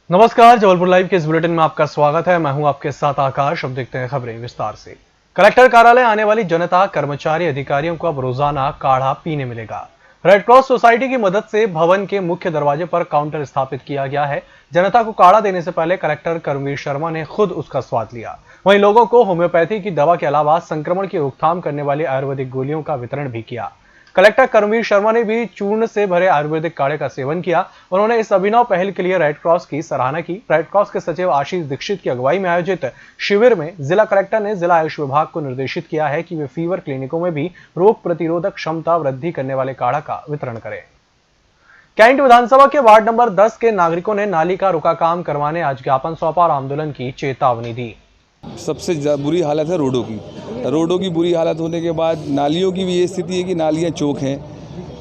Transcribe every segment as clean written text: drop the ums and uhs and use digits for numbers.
नमस्कार, जबलपुर लाइव के इस बुलेटिन में आपका स्वागत है। मैं हूं आपके साथ आकाश। अब देखते हैं खबरें विस्तार से। कलेक्टर कार्यालय आने वाली जनता, कर्मचारी, अधिकारियों को अब रोजाना काढ़ा पीने मिलेगा। रेड क्रॉस सोसाइटी की मदद से भवन के मुख्य दरवाजे पर काउंटर स्थापित किया गया है। जनता को काढ़ा देने से पहले कलेक्टर कर्मवीर शर्मा ने खुद उसका स्वाद लिया। वहीं लोगों को होम्योपैथी की दवा के अलावा संक्रमण की रोकथाम करने वाली आयुर्वेदिक गोलियों का वितरण भी किया। कलेक्टर कर्मवीर शर्मा ने भी चूर्ण से भरे आयुर्वेदिक काढ़े का सेवन किया। उन्होंने इस अभिनव पहल के लिए रेड क्रॉस की सराहना की। रेड क्रॉस के सचिव आशीष दीक्षित की अगुवाई में आयोजित शिविर में जिला कलेक्टर ने जिला आयुष विभाग को निर्देशित किया है कि वे फीवर क्लिनिकों में भी रोग प्रतिरोधक क्षमता वृद्धि करने वाले काढ़ा का वितरण करें। कैंट विधानसभा के वार्ड नंबर 10 के नागरिकों ने नाली का रुका काम करवाने आज ज्ञापन सौंपा और आंदोलन की चेतावनी दी। सबसे बुरी हालत है रोडों की बुरी हालत होने के बाद नालियों की भी ये स्थिति है कि नालियाँ चौक हैं।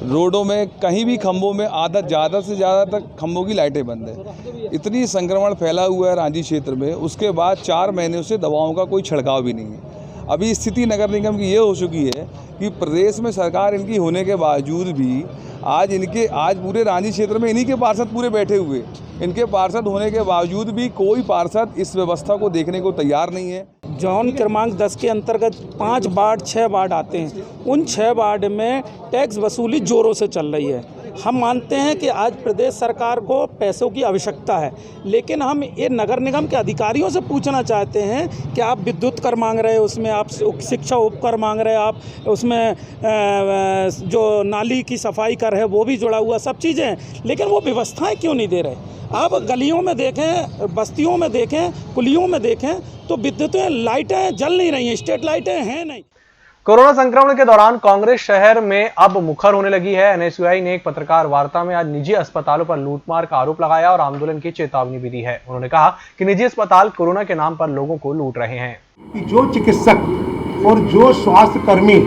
रोडों में कहीं भी खंभों में ज़्यादा से ज़्यादा तक खंभों की लाइटें बंद है। इतनी संक्रमण फैला हुआ है रांची क्षेत्र में, उसके बाद 4 महीनों से दवाओं का कोई छिड़काव भी नहीं है। अभी स्थिति नगर निगम की ये हो चुकी है कि प्रदेश में सरकार इनकी होने के बावजूद भी आज पूरे रांची क्षेत्र में इन्हीं के पार्षद पूरे बैठे हुए, इनके पार्षद होने के बावजूद भी कोई पार्षद इस व्यवस्था को देखने को तैयार नहीं है। जोन क्रमांक 10 के अंतर्गत 5 वार्ड 6 वार्ड आते हैं। उन 6 वार्ड में टैक्स वसूली जोरों से चल रही है। हम मानते हैं कि आज प्रदेश सरकार को पैसों की आवश्यकता है, लेकिन हम ये नगर निगम के अधिकारियों से पूछना चाहते हैं कि आप विद्युत कर मांग रहे हैं, उसमें आप शिक्षा उपकर मांग रहे हैं, आप उसमें जो नाली की सफाई कर है वो भी जुड़ा हुआ, सब चीज़ें हैं, लेकिन वो व्यवस्थाएं क्यों नहीं दे रहे। आप गलियों में देखें, बस्तियों में देखें, कुलियों में देखें तो विद्युत लाइटें जल नहीं रही हैं, स्ट्रीट लाइटें हैं नहीं। कोरोना संक्रमण के दौरान कांग्रेस शहर में अब मुखर होने लगी है। एनएसयूआई ने एक पत्रकार वार्ता में आज निजी अस्पतालों पर लूटमार का आरोप लगाया और आंदोलन की चेतावनी भी दी है। उन्होंने कहा कि निजी अस्पताल कोरोना के नाम पर लोगों को लूट रहे हैं। जो चिकित्सक और जो स्वास्थ्य कर्मी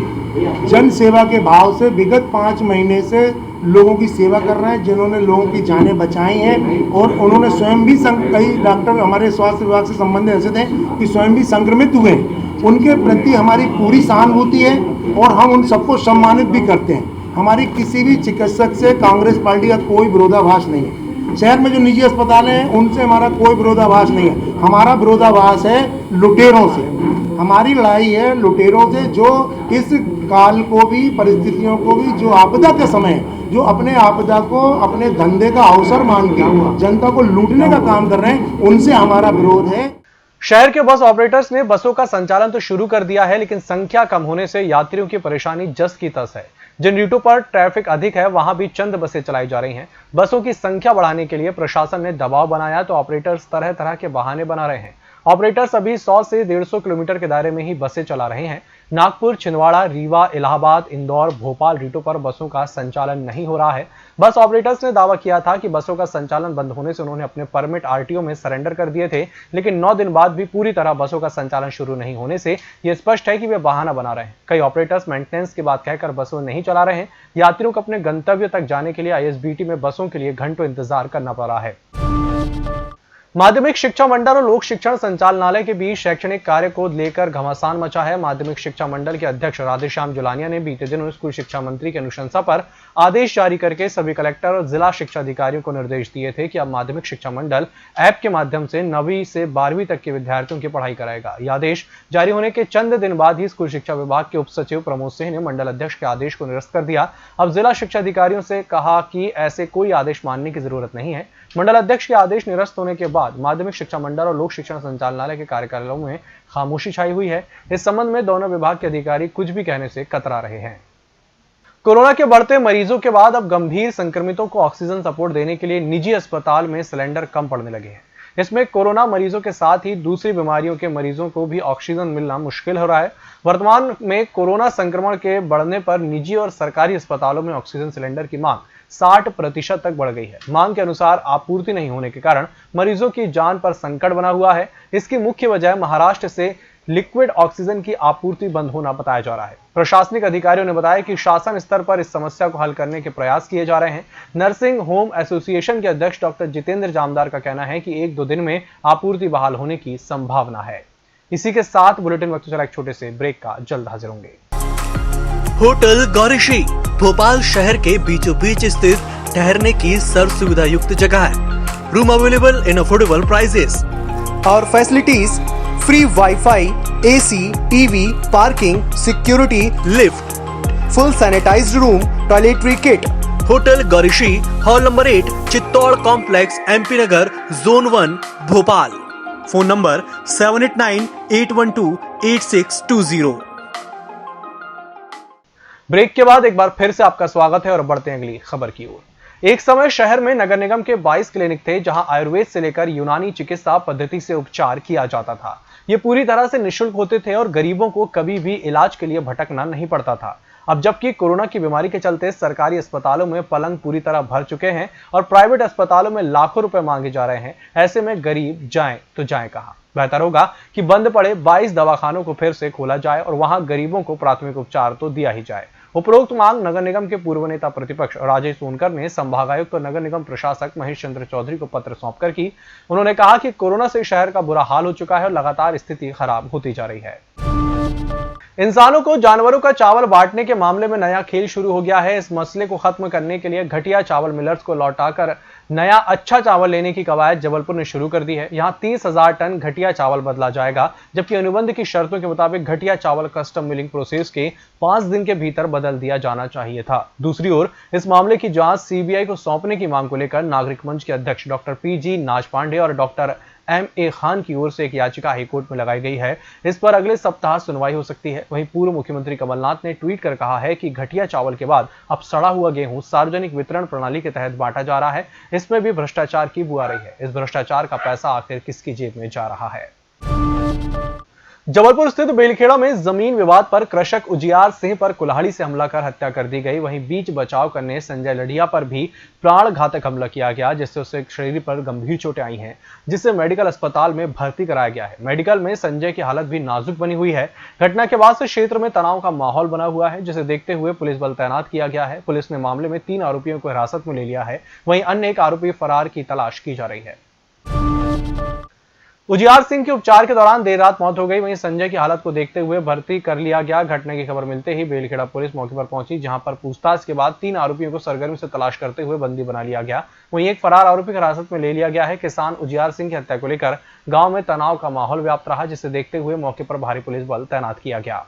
जन सेवा के भाव से विगत 5 महीने से लोगों की सेवा कर रहे हैं, जिन्होंने लोगों की जानें बचाई हैं और उन्होंने स्वयं भी कई डॉक्टर हमारे स्वास्थ्य विभाग से संबंधित ऐसे थे कि स्वयं भी संक्रमित हुए हैं। उनके प्रति हमारी पूरी सहानुभूति है और हम उन सबको सम्मानित भी करते हैं। हमारी किसी भी चिकित्सक से कांग्रेस पार्टी का कोई विरोधाभास नहीं है। शहर में जो निजी अस्पताल हैं उनसे हमारा कोई विरोधाभास नहीं है। हमारा विरोधाभास है लुटेरों से। हमारी लड़ाई है लुटेरों से, जो इस काल को भी, परिस्थितियों को भी, जो आपदा के समय जो अपने आपदा को अपने धंधे का अवसर मान के जनता को लूटने का काम कर रहे हैं, उनसे हमारा विरोध है। शहर के बस ऑपरेटर्स ने बसों का संचालन तो शुरू कर दिया है, लेकिन संख्या कम होने से यात्रियों की परेशानी जस की तस है। जिन रूटों पर ट्रैफिक अधिक है वहां भी चंद बसें चलाई जा रही हैं। बसों की संख्या बढ़ाने के लिए प्रशासन ने दबाव बनाया तो ऑपरेटर्स तरह तरह के बहाने बना रहे हैं। ऑपरेटर्स अभी 100 से 150 किलोमीटर के दायरे में ही बसें चला रहे हैं। नागपुर, छिंदवाड़ा, रीवा, इलाहाबाद, इंदौर, भोपाल रूटों पर बसों का संचालन नहीं हो रहा है। बस ऑपरेटर्स ने दावा किया था कि बसों का संचालन बंद होने से उन्होंने अपने परमिट आरटीओ में सरेंडर कर दिए थे, लेकिन 9 दिन बाद भी पूरी तरह बसों का संचालन शुरू नहीं होने से यह स्पष्ट है कि वे बहाना बना रहे हैं। कई ऑपरेटर्स मेंटेनेंस की बात कहकर बसों नहीं चला रहे हैं। यात्रियों को अपने गंतव्य तक जाने के लिए आईएसबीटी में बसों के लिए घंटों इंतजार करना पड़ रहा है। माध्यमिक शिक्षा मंडल और लोक शिक्षण संचालनालय के बीच शैक्षणिक कार्य को लेकर घमासान मचा है। माध्यमिक शिक्षा मंडल के अध्यक्ष राधेश्याम जुलानिया ने बीते दिनों स्कूल शिक्षा मंत्री की अनुशंसा पर आदेश जारी करके सभी कलेक्टर और जिला शिक्षा अधिकारियों को निर्देश दिए थे कि अब माध्यमिक शिक्षा मंडल ऐप के माध्यम से 9वीं से 12वीं तक के विद्यार्थियों की पढ़ाई कराएगा। यह आदेश जारी होने के चंद दिन बाद ही स्कूल शिक्षा विभाग के उप सचिव प्रमोद सिंह ने मंडल अध्यक्ष के आदेश को निरस्त कर दिया। अब जिला शिक्षा अधिकारियों से कहा कि ऐसे कोई आदेश मानने की जरूरत नहीं है। मंडल अध्यक्ष के आदेश निरस्त होने के बाद माध्यमिक शिक्षा मंडल और लोक शिक्षण संचालनालय के कार्यालयों में खामोशी छाई हुई है। इस संबंध में दोनों विभाग के अधिकारी कुछ भी कहने से कतरा रहे हैं। कोरोना के बढ़ते मरीजों के बाद अब गंभीर संक्रमितों को ऑक्सीजन सपोर्ट देने के लिए निजी अस्पताल में सिलेंडर कम पड़ने लगे हैं। इसमें कोरोना मरीजों के साथ ही दूसरी बीमारियों के मरीजों को भी ऑक्सीजन मिलना मुश्किल हो रहा है। वर्तमान में कोरोना संक्रमण के बढ़ने पर निजी और सरकारी अस्पतालों में ऑक्सीजन सिलेंडर की मांग 60% तक बढ़ गई है। मांग के अनुसार आपूर्ति नहीं होने के कारण मरीजों की जान पर संकट बना हुआ है। इसकी मुख्य वजह महाराष्ट्र से लिक्विड ऑक्सीजन की आपूर्ति बंद होना बताया जा रहा है। प्रशासनिक अधिकारियों ने बताया कि शासन स्तर पर इस समस्या को हल करने के प्रयास किए जा रहे हैं। नर्सिंग होम एसोसिएशन के अध्यक्ष डॉक्टर जितेंद्र जामदार का कहना है कि 1-2 दिन में आपूर्ति बहाल होने की संभावना है। इसी के साथ बुलेटिन वक्त चला एक छोटे से ब्रेक का, जल्द हाजिर होंगे। होटल गौरीशी भोपाल शहर के बीचों बीच स्थित ठहरने की सर्व सुविधा युक्त जगह है। Room available in affordable prices. Our facilities: free Wi-Fi, AC, TV, parking, security, lift, full sanitized room, toiletry kit. Hotel Gaurishi, hall number 8, Chittaur complex, MP Nagar, zone 1, Bhopal. Phone number 7898128620। Break के बाद एक बार फिर से आपका स्वागत है और बढ़ते हैं अगली खबर की ओर। एक समय शहर में नगर निगम के 22 क्लिनिक थे जहां आयुर्वेद से लेकर यूनानी चिकित्सा पद्धति से उपचार किया जाता था। ये पूरी तरह से निःशुल्क होते थे और गरीबों को कभी भी इलाज के लिए भटकना नहीं पड़ता था। अब जबकि कोरोना की बीमारी के चलते सरकारी अस्पतालों में पलंग पूरी तरह भर चुके हैं और प्राइवेट अस्पतालों में लाखों रुपए मांगे जा रहे हैं, ऐसे में गरीब जाएं तो जाएं कहां? बेहतर होगा कि बंद पड़े 22 दवाखानों को फिर से खोला जाए और वहां गरीबों को प्राथमिक उपचार तो दिया ही जाए। उपरोक्त मांग नगर निगम के पूर्व नेता प्रतिपक्ष राजेश सोनकर ने संभागायुक्त और नगर निगम प्रशासक महेश चंद्र चौधरी को पत्र सौंपकर की। उन्होंने कहा कि कोरोना से शहर का बुरा हाल हो चुका है और लगातार स्थिति खराब होती जा रही है। इंसानों को जानवरों का चावल बांटने के मामले में नया खेल शुरू हो गया है। इस मसले को खत्म करने के लिए घटिया चावल मिलर्स को लौटाकर नया अच्छा चावल लेने की कवायद जबलपुर ने शुरू कर दी है। यहां 30,000 टन घटिया चावल बदला जाएगा, जबकि अनुबंध की शर्तों के मुताबिक घटिया चावल कस्टम मिलिंग प्रोसेस के 5 दिन के भीतर बदल दिया जाना चाहिए था। दूसरी ओर इस मामले की जांच सीबीआई को सौंपने की मांग को लेकर नागरिक मंच के अध्यक्ष डॉक्टर पीजी नाज पांडे और डॉक्टर MA खान की ओर से एक याचिका हाईकोर्ट में लगाई गई है। इस पर अगले सप्ताह सुनवाई हो सकती है। वहीं पूर्व मुख्यमंत्री कमलनाथ ने ट्वीट कर कहा है कि घटिया चावल के बाद अब सड़ा हुआ गेहूं सार्वजनिक वितरण प्रणाली के तहत बांटा जा रहा है। इसमें भी भ्रष्टाचार की बू आ रही है। इस भ्रष्टाचार का पैसा आखिर किसकी जेब में जा रहा है? जबलपुर स्थित बेलखेड़ा में जमीन विवाद पर कृषक उजियार सिंह पर कुल्हाड़ी से हमला कर हत्या कर दी गई। वहीं बीच बचाव करने संजय लड़िया पर भी प्राण घातक हमला किया गया, जिससे उसे शरीर पर गंभीर चोटें आई हैं, जिसे मेडिकल अस्पताल में भर्ती कराया गया है। मेडिकल में संजय की हालत भी नाजुक बनी हुई है। घटना के बाद से क्षेत्र में तनाव का माहौल बना हुआ है, जिसे देखते हुए पुलिस बल तैनात किया गया है। पुलिस ने मामले में 3 आरोपियों को हिरासत में ले लिया है। वहीं अन्य एक आरोपी फरार की तलाश की जा रही है। उजियार सिंह के उपचार के दौरान देर रात मौत हो गई। वहीं संजय की हालत को देखते हुए भर्ती कर लिया गया। घटना की खबर मिलते ही बेलखेड़ा पुलिस मौके पर पहुंची, जहां पर पूछताछ के बाद 3 आरोपियों को सरगर्मी से तलाश करते हुए बंदी बना लिया गया। वहीं एक फरार आरोपी को हिरासत में ले लिया गया है। किसान उजियार सिंह की हत्या को लेकर गांव में तनाव का माहौल व्याप्त रहा, जिसे देखते हुए मौके पर भारी पुलिस बल तैनात किया गया।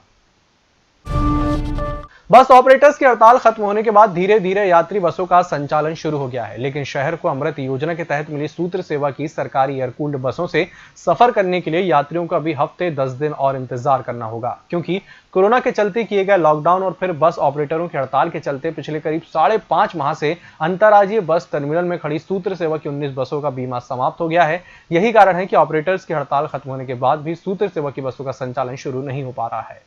बस ऑपरेटर्स की हड़ताल खत्म होने के बाद धीरे धीरे यात्री बसों का संचालन शुरू हो गया है, लेकिन शहर को अमृत योजना के तहत मिली सूत्र सेवा की सरकारी एयर कूल्ड बसों से सफर करने के लिए यात्रियों को अभी हफ्ते 10 दिन और इंतजार करना होगा, क्योंकि कोरोना के चलते किए गए लॉकडाउन और फिर बस ऑपरेटरों की हड़ताल के चलते पिछले करीब 5.5 माह से अंतर्राज्यीय बस टर्मिनल में खड़ी सूत्र सेवा की 19 बसों का बीमा समाप्त हो गया है। यही कारण है कि ऑपरेटर्स की हड़ताल खत्म होने के बाद भी सूत्र सेवा की बसों का संचालन शुरू नहीं हो पा रहा है।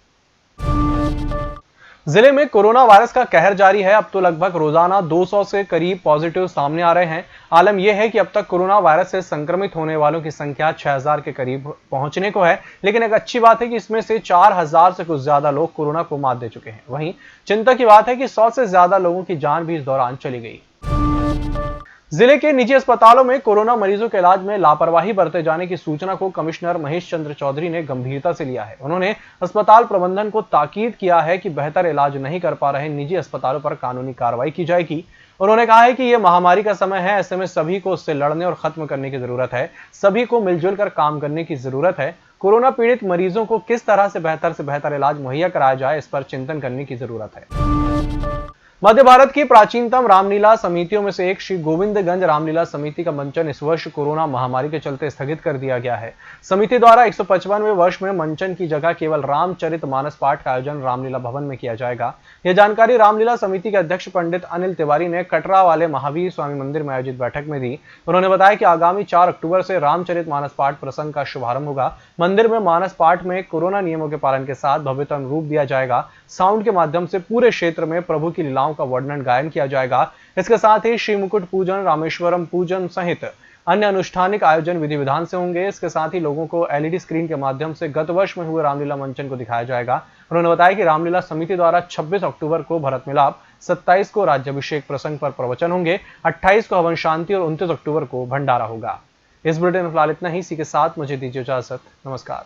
जिले में कोरोना वायरस का कहर जारी है। अब तो लगभग रोजाना 200 से करीब पॉजिटिव सामने आ रहे हैं। आलम यह है कि अब तक कोरोना वायरस से संक्रमित होने वालों की संख्या 6000 के करीब पहुंचने को है, लेकिन एक अच्छी बात है कि इसमें से 4000 से कुछ ज्यादा लोग कोरोना को मात दे चुके हैं। वहीं चिंता की बात है कि 100 से ज्यादा लोगों की जान भी इस दौरान चली गई। जिले के निजी अस्पतालों में कोरोना मरीजों के इलाज में लापरवाही बरते जाने की सूचना को कमिश्नर महेश चंद्र चौधरी ने गंभीरता से लिया है। उन्होंने अस्पताल प्रबंधन को ताकीद किया है कि बेहतर इलाज नहीं कर पा रहे निजी अस्पतालों पर कानूनी कार्रवाई की जाएगी। उन्होंने कहा है कि यह महामारी का समय है, ऐसे में सभी को उससे लड़ने और खत्म करने की जरूरत है। सभी को मिलजुल कर काम करने की जरूरत है। कोरोना पीड़ित मरीजों को किस तरह से बेहतर इलाज मुहैया कराया जाए, इस पर चिंतन करने की जरूरत है। मध्य भारत की प्राचीनतम रामलीला समितियों में से एक श्री गोविंदगंज रामलीला समिति का मंचन इस वर्ष कोरोना महामारी के चलते स्थगित कर दिया गया है। समिति द्वारा 155वें वर्ष में मंचन की जगह केवल रामचरितमानस पाठ का आयोजन रामलीला भवन में किया जाएगा। यह जानकारी रामलीला समिति के अध्यक्ष पंडित अनिल तिवारी ने कटरा वाले महावीर स्वामी मंदिर में आयोजित बैठक में दी। उन्होंने बताया कि आगामी 4 अक्टूबर से रामचरितमानस पाठ प्रसंग का शुभारंभ होगा। मंदिर में मानस पाठ में कोरोना नियमों के पालन के साथ भव्यतम रूप दिया जाएगा। साउंड के माध्यम से पूरे क्षेत्र में प्रभु की लीलाओं का वर्णन गायन किया जाएगा। इसके साथ ही श्री मुकुट पूजन, रामेश्वरम पूजन सहित अन्य अनुष्ठानिक आयोजन विधि विधान से होंगे। इसके साथ ही लोगों को LED स्क्रीन के माध्यम से गत वर्ष में हुए रामलीला मंचन को दिखाया जाएगा। उन्होंने बताया कि रामलीला समिति द्वारा 26 अक्टूबर को भरत मिलाप, 27 को राज्याभिषेक प्रसंग पर प्रवचन होंगे, 28 को हवन शांति और 29 अक्टूबर को भंडारा होगा। इस बुलेटिन में फिलहाल इतना ही। इसी के साथ मुझे दीजिए इजाजत। नमस्कार।